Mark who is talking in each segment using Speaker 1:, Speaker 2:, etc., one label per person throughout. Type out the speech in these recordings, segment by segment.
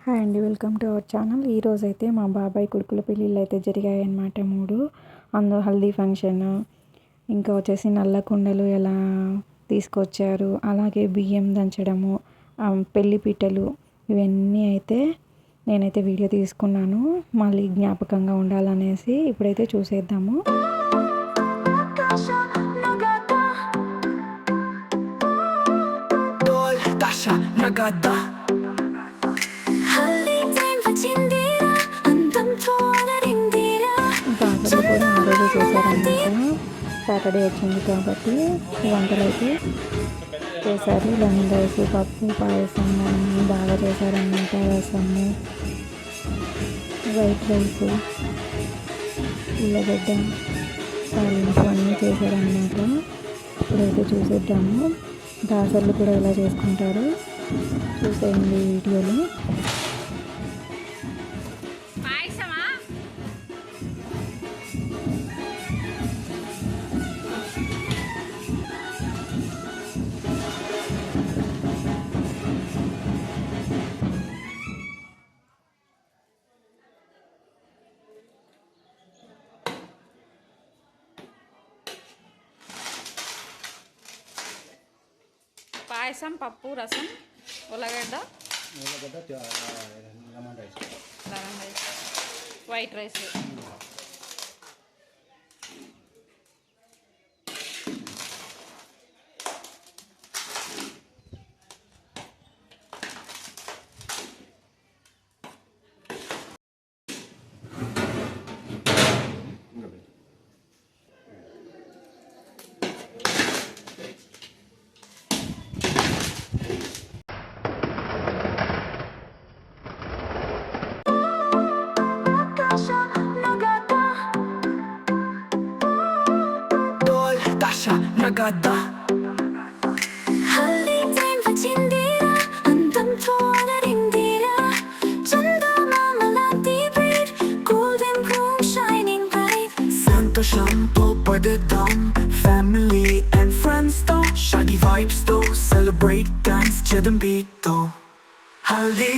Speaker 1: Hi అండి, welcome to our channel. ఈరోజైతే మా బాబాయ్ కొడుకుల పెళ్ళిళ్ళు అయితే జరిగాయన్నమాట. 3 అందులో హల్దీ ఫంక్షన్, ఇంకా వచ్చేసి నల్ల కుండలు ఎలా తీసుకొచ్చారు, అలాగే బియ్యం దంచడము, పెళ్లి పీటలు, ఇవన్నీ అయితే నేనైతే వీడియో తీసుకున్నాను, మళ్ళీ జ్ఞాపకంగా ఉండాలనేసి. ఇప్పుడైతే చూసేద్దాము. గాజులు కూడా ఆ రోజు చేశారన్నమాట. సాటర్డే వచ్చింది కాబట్టి వంటలు అయితే చేశారు. లెమన్ రైస్, పప్పు, పాయసం అన్నీ బాగా చేశారన్నమాట. రసము, వైట్ రైస్, ఉల్లగడ్డ తాలింపు అన్నీ చేశారన్నమాట. ఇప్పుడైతే చూసేద్దాము దాసర్లు కూడా ఎలా చేసుకుంటారో చూసేయండి వీడియోలో.
Speaker 2: పాయసం, పప్పు, రసం, ఉల్లగడ్డ, lemon rice, white rice.
Speaker 3: Nagada Halitain facindira Andam tuana rindira Chandamama lanti bright Golden room shining bright Santosham to padadam Family and friends to Shaggy vibes to Celebrate dance chadam beat to Haldi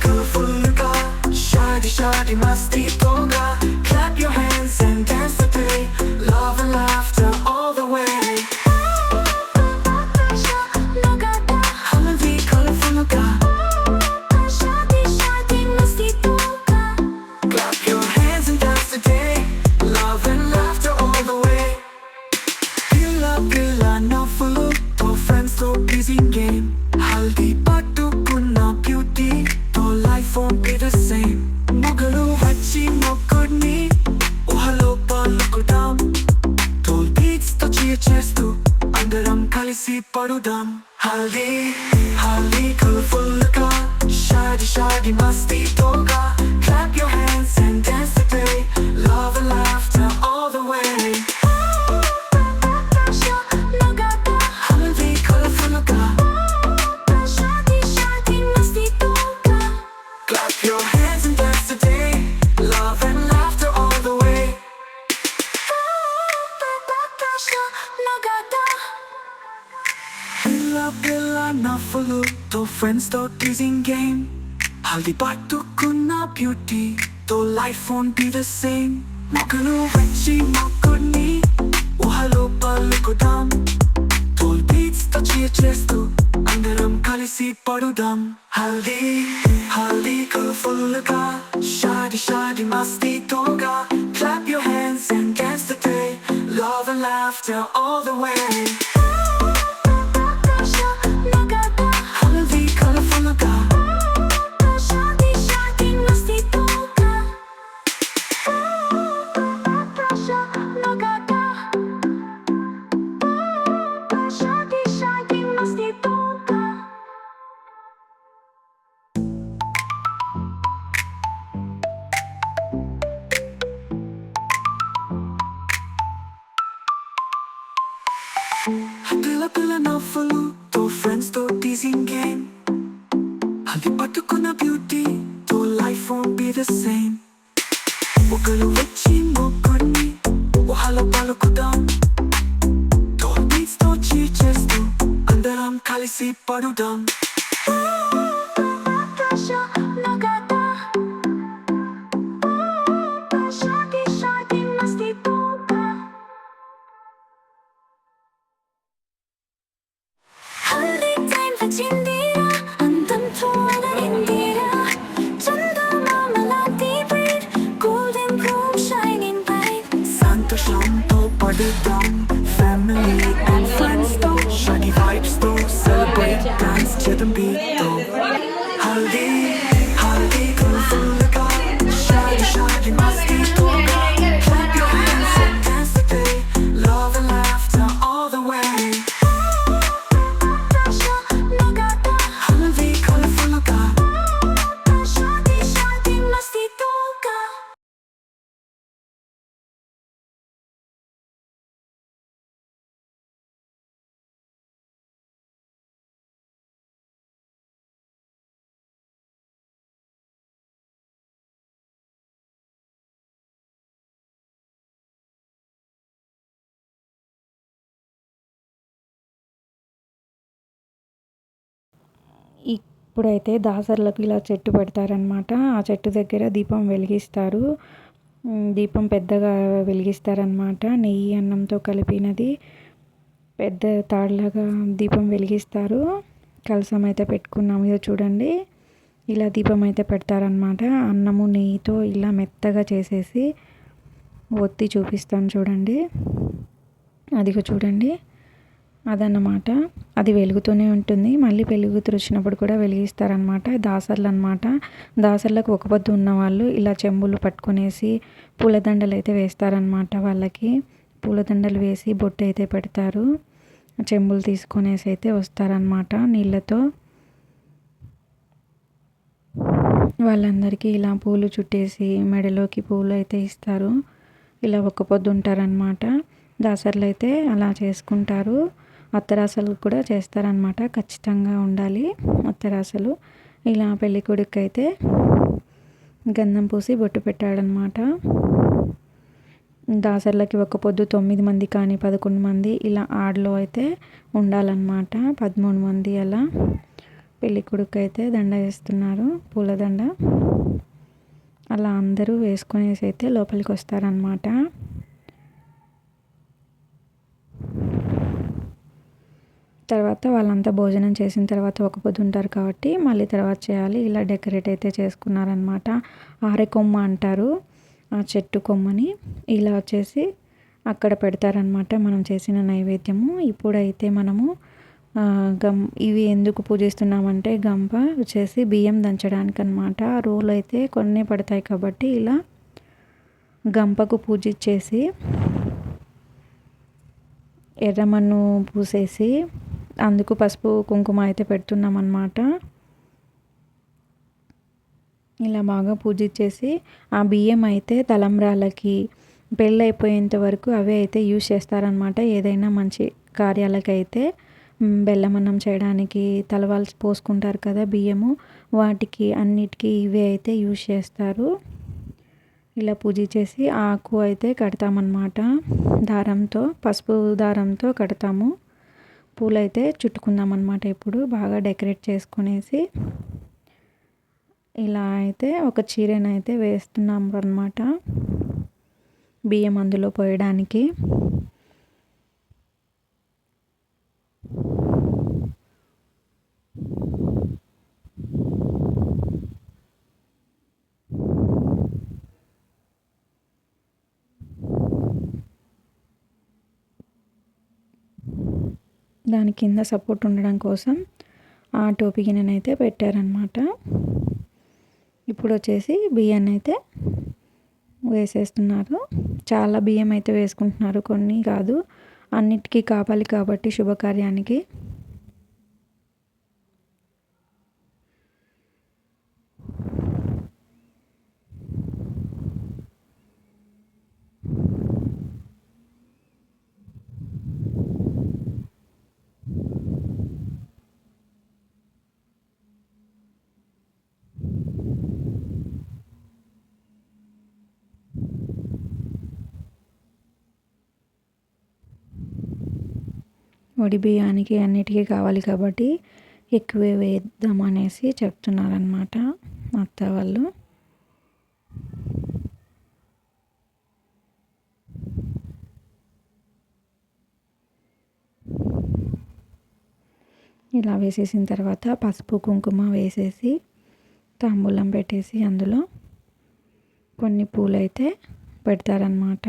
Speaker 3: colorful ka Shadi masti toga Clap your hands and dance the day Love and laughter all the way Haldi colorful ka Shadi masti toga Clap your hands and dance the day Love and laughter all the way Pilla navulu to friends to busy game Haldi pattu kunna beauty to life won't be the same Mogalu vachi mokkudni uhalo palukudam Toll beats to cheer chestu andaram kalisi padudam Haldi colorful ka shadi masti toga Clap your hands and dance today Love and laughter all the way Haldi colorful ka Shadi masti toga Clap your hands and dance today Love and laughter all the way Pilla navulu to friends to teasing game Haldi pattukunna beauty to life won't be the same Mogalu vachi mokkudni uhalo palukudam Toll beats to cheer chestu andaram kalisi padudam Haldi colorful ka Shadi masti toga Clap your hands and dance today Love and laughter all the way Haldi colorful ka Shadi masti toga Shadi masti toga Pilla navulu to friends to teasing game Haldi pattukunna beauty to life won't be the same Mogalu vachi mokkudni uhalo palukudam Toll beats to cheer chestu andaram kalisi padudam సంతోషంతో పడుతాం family and friends తో షాడీ vibes తో celebrate dance చేద్దాం బీట్తో haldi haldi colourful గా షాడీ షాడీ మస్తీతో clap your hands and dance today love and laughter all the way haldi colourful గా షాడీ షాడీ మస్తీతో
Speaker 1: ఇప్పుడైతే దాసర్లకు ఇలా చెట్టు పెడతారనమాట. ఆ చెట్టు దగ్గర దీపం వెలిగిస్తారు. దీపం పెద్దగా వెలిగిస్తారనమాట. నెయ్యి అన్నంతో కలిపినది పెద్ద తాడులాగా దీపం వెలిగిస్తారు. కలసం అయితే పెట్టుకున్నాము. ఇదో చూడండి, ఇలా దీపం అయితే పెడతారనమాట. అన్నము నెయ్యితో ఇలా మెత్తగా చేసేసి ఒత్తి చూపిస్తాను చూడండి. అదిగో చూడండి, అదన్నమాట. అది వెలుగుతూనే ఉంటుంది. మళ్ళీ వెలుగుతూ వచ్చినప్పుడు కూడా వెలిగిస్తారనమాట. దాసర్లు అనమాట. దాసర్లకు ఒక పొద్దు ఉన్నవాళ్ళు ఇలా చెంబులు పట్టుకునేసి పూలదండలు అయితే వేస్తారనమాట. వాళ్ళకి పూలదండలు వేసి బొట్టు అయితే పెడతారు. చెంబులు తీసుకొనేసి అయితే వస్తారనమాట నీళ్ళతో. వాళ్ళందరికీ ఇలా పూలు చుట్టేసి మెడలోకి పూలు అయితే ఇస్తారు. ఇలా ఒక్క పొద్దు ఉంటారనమాట. దాసర్లు అయితే అలా చేసుకుంటారు. అత్తరాసలు కూడా చేస్తారనమాట. ఖచ్చితంగా ఉండాలి అత్తరాసలు. ఇలా పెళ్ళికొడుకు అయితే గంధం పూసి బొట్టు పెట్టాడనమాట. దాసర్లకి ఒక పొద్దు 9 మంది కానీ 11 మంది ఇలా ఆడలో అయితే ఉండాలన్నమాట. 13 మంది అలా. పెళ్ళికొడుకు అయితే దండ వేస్తున్నారు, పూలదండ. అలా అందరూ వేసుకొనేసి అయితే లోపలికి వస్తారనమాట. తర్వాత వాళ్ళంతా భోజనం చేసిన తర్వాత ఒక పొద్దు ఉంటారు కాబట్టి మళ్ళీ తర్వాత చేయాలి. ఇలా డెకరేట్ అయితే చేసుకున్నారనమాట. ఆరె కొమ్మ అంటారు ఆ చెట్టు కొమ్మని. ఇలా వచ్చేసి అక్కడ పెడతారనమాట మనం చేసిన నైవేద్యము. ఇప్పుడైతే మనము ఇవి ఎందుకు పూజిస్తున్నామంటే గంప వచ్చేసి బియ్యం దంచడానికి అనమాట. రోలు అయితే కొన్ని పడతాయి కాబట్టి ఇలా గంపకు పూజించేసి ఎర్రమన్ను పూసేసి అందుకు పసుపు కుంకుమ అయితే పెడుతున్నాం అన్నమాట. ఇలా బాగా పూజించేసి ఆ బియ్యం అయితే తలంబ్రాలకి పెళ్ళి అయిపోయేంత వరకు అవే అయితే యూజ్ చేస్తారనమాట. ఏదైనా మంచి కార్యాలకైతే బెల్లమన్నం చేయడానికి తలవాలు పోసుకుంటారు కదా బియ్యము, వాటికి అన్నిటికీ ఇవే అయితే యూజ్ చేస్తారు. ఇలా పూజ చేసి ఆకు అయితే కడతామన్నమాట. దారంతో, పసుపు దారంతో కడతాము. పూలైతే చుట్టుకుందాం అన్నమాట. ఇప్పుడు బాగా డెకరేట్ చేసుకునేసి ఇలా అయితే ఒక చీరనైతే వేస్తున్నాం అన్నమాట బియ్యం అందులో పోయడానికి. దాని కింద సపోర్ట్ ఉండడం కోసం ఆ టోపీ గిన్నెనైతే పెట్టారనమాట. ఇప్పుడు వచ్చేసి బియ్యాన్ని అయితే వేసేస్తున్నారు. చాలా బియ్యం అయితే వేసుకుంటున్నారు, కొన్ని కాదు. అన్నిటికీ కావాలి కాబట్టి శుభకార్యానికి. వడి బియ్యానికి అన్నిటికీ కావాలి కాబట్టి ఎక్కువే వేద్దాం అనేసి చెప్తున్నారనమాట అత్త వాళ్ళు. ఇలా వేసేసిన తర్వాత పసుపు కుంకుమ వేసేసి తాంబూలం పెట్టేసి అందులో కొన్ని పూలైతే పెడతారనమాట.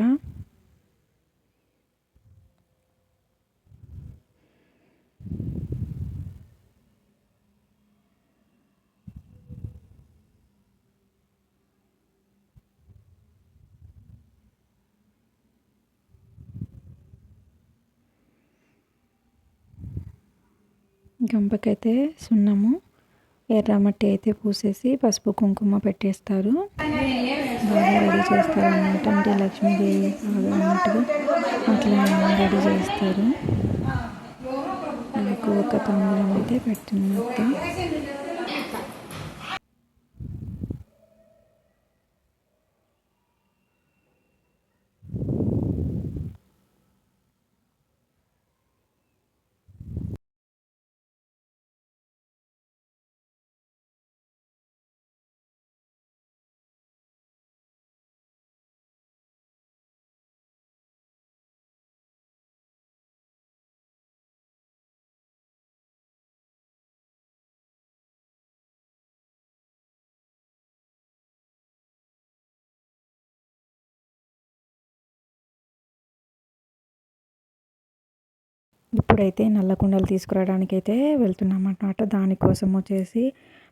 Speaker 1: గంపకైతే సున్నము ఎర్రమట్టి అయితే పూసేసి పసుపు కుంకుమ పెట్టేస్తారు. బాగా రెడీ చేస్తారన్నమాట. అంటే లక్ష్మీదేవి అన్నట్టుగా అట్లా రెడీ చేస్తారు. నాకు ఒక తాంబూలం అయితే పెట్టినట్టు. ఇప్పుడైతే నల్ల కుండలు తీసుకురావడానికి అయితే వెళ్తున్నాం అన్నమాట. దానికోసం వచ్చేసి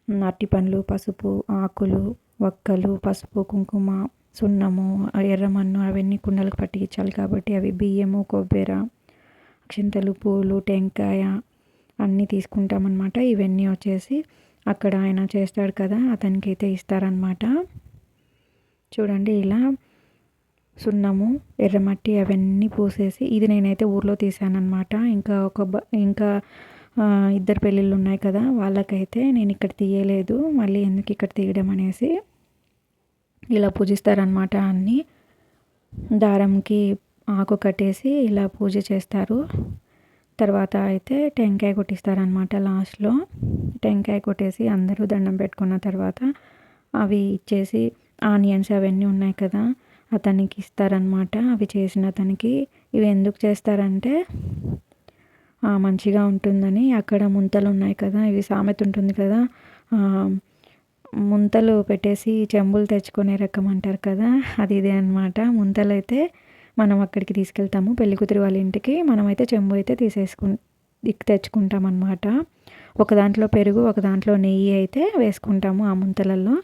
Speaker 1: అరటి పండ్లు, పసుపు ఆకులు, వక్కలు, పసుపు కుంకుమ, సున్నము, ఎర్రమన్ను అవన్నీ కుండలకు పట్టించాలి కాబట్టి అవి బియ్యము, కొబ్బరి, అక్షింతలు, పూలు, టెంకాయ అన్నీ తీసుకుంటామన్నమాట. ఇవన్నీ వచ్చేసి అక్కడ ఆయన చేస్తాడు కదా అతనికి అయితే ఇస్తారనమాట. చూడండి ఇలా సున్నము, ఎర్రమట్టి అవన్నీ పూసేసి, ఇది నేనైతే ఊర్లో తీసానమాట. ఇంకా ఇద్దరు పెళ్ళిళ్ళు ఉన్నాయి కదా వాళ్ళకైతే నేను ఇక్కడ తీయలేదు. మళ్ళీ ఎందుకు ఇక్కడ తీయడం అనేసి ఇలా పూజిస్తారనమాట. అన్నీ దారంకి ఆకు కట్టేసి ఇలా పూజ చేస్తారు. తర్వాత అయితే టెంకాయ కొట్టిస్తారనమాట. లాస్ట్లో టెంకాయ కొట్టేసి అందరూ దండం పెట్టుకున్న తర్వాత అవి ఇచ్చేసి ఆనియన్స్ అవన్నీ ఉన్నాయి కదా అతనికి ఇస్తారనమాట. అవి చేసిన అతనికి. ఇవి ఎందుకు చేస్తారంటే మంచిగా ఉంటుందని. అక్కడ ముంతలు ఉన్నాయి కదా, ఇవి సామెత ఉంటుంది కదా, ముంతలు పెట్టేసి చెంబులు తెచ్చుకునే రకం అంటారు కదా, అది ఇదే అనమాట. ముంతలు అయితే మనం అక్కడికి తీసుకెళ్తాము పెళ్ళికూతురి వాళ్ళ ఇంటికి. మనమైతే చెంబు అయితే తెచ్చుకుంటాం అన్నమాట. ఒక దాంట్లో పెరుగు, ఒక దాంట్లో నెయ్యి అయితే వేసుకుంటాము ఆ ముంతలలో.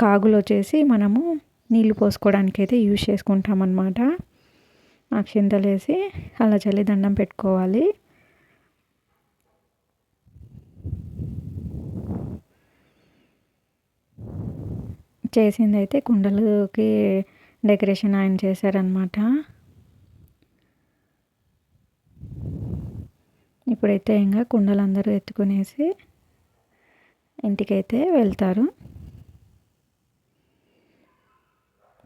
Speaker 1: కాగులు వచ్చేసి మనము నీళ్ళు పోసుకోవడానికి అయితే యూజ్ చేసుకుంటాం అన్నమాట. అక్షింతలు వేసి అలా చల్లి దండం పెట్టుకోవాలి. చేసింది అయితే కుండలకి డెకరేషన్ ఆయన చేశారనమాట. ఇప్పుడైతే ఇంకా కుండలు అందరూ ఎత్తుకునేసి ఇంటికైతే వెళ్తారు.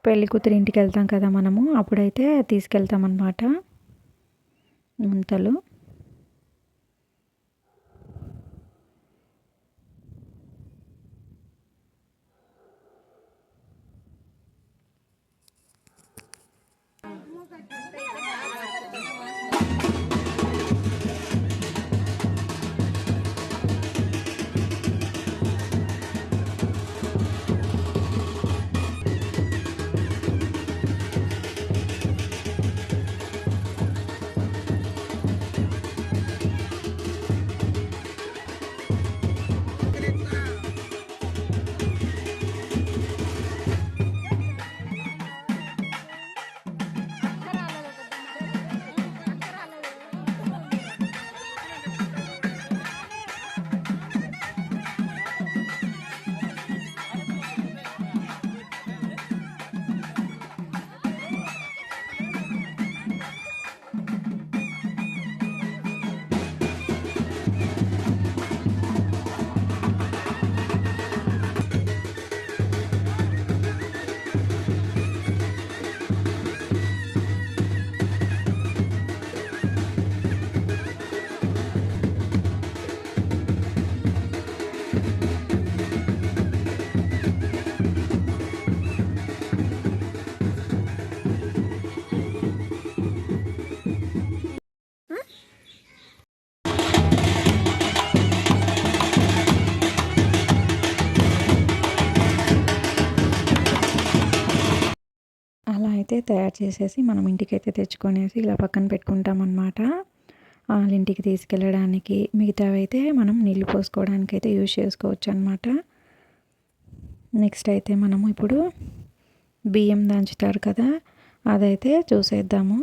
Speaker 1: పెళ్లి కూతురి ఇంటికి వెళ్తాం కదా మనము, అప్పుడైతే తీసుకెళ్తాం అన్నమాట ముంతలు. తయారు చేసేసి మనం ఇంటికైతే తెచ్చుకొనేసి ఇలా పక్కన పెట్టుకుంటాం అన్నమాట. వాళ్ళ ఇంటికి తీసుకెళ్ళడానికి. మిగతావైతే మనం నీళ్ళు పోసుకోవడానికి అయితే యూజ్ చేసుకోవచ్చు అనమాట. నెక్స్ట్ అయితే మనము ఇప్పుడు బియ్యం దంచుతారు కదా, అదైతే చూసేద్దాము.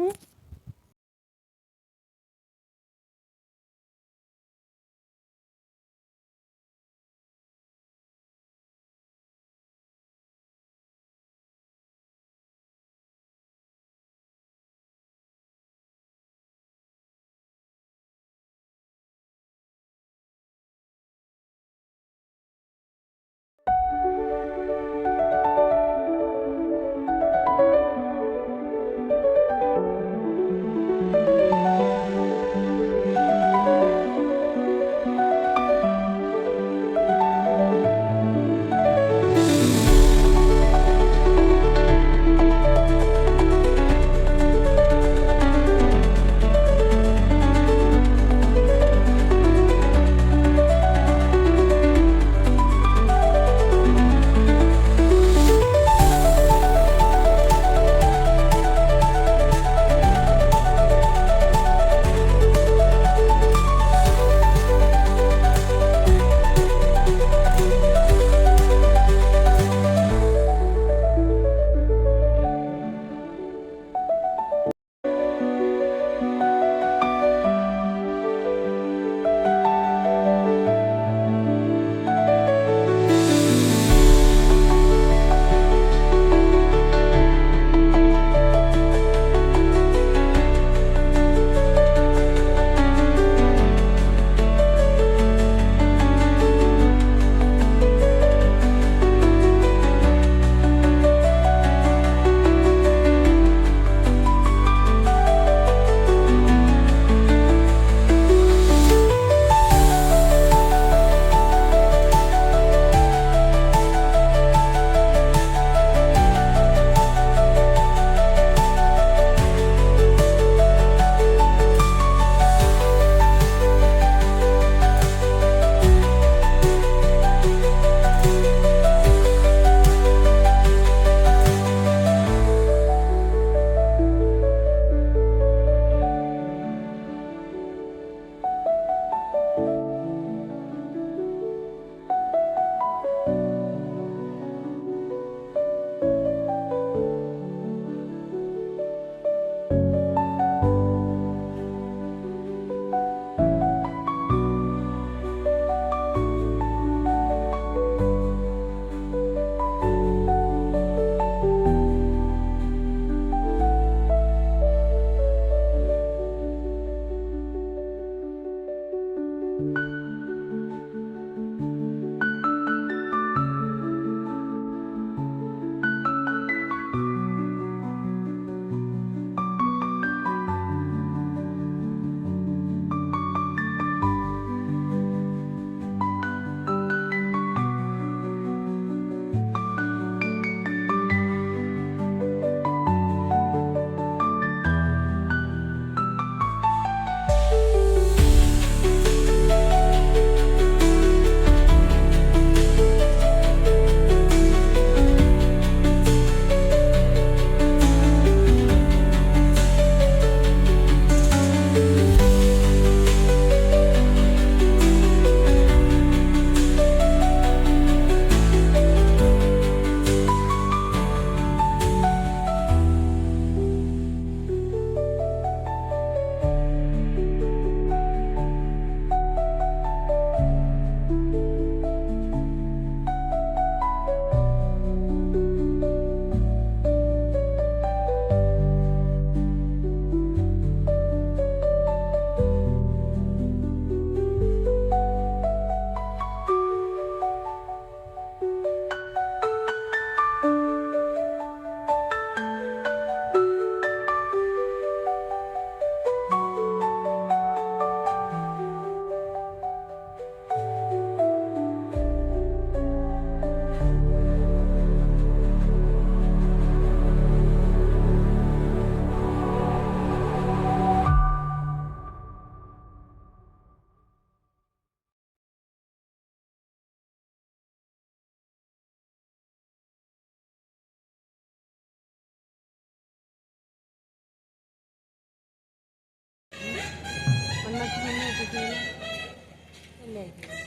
Speaker 4: అయిపోయింది పెళ్ళి అయిపోయింది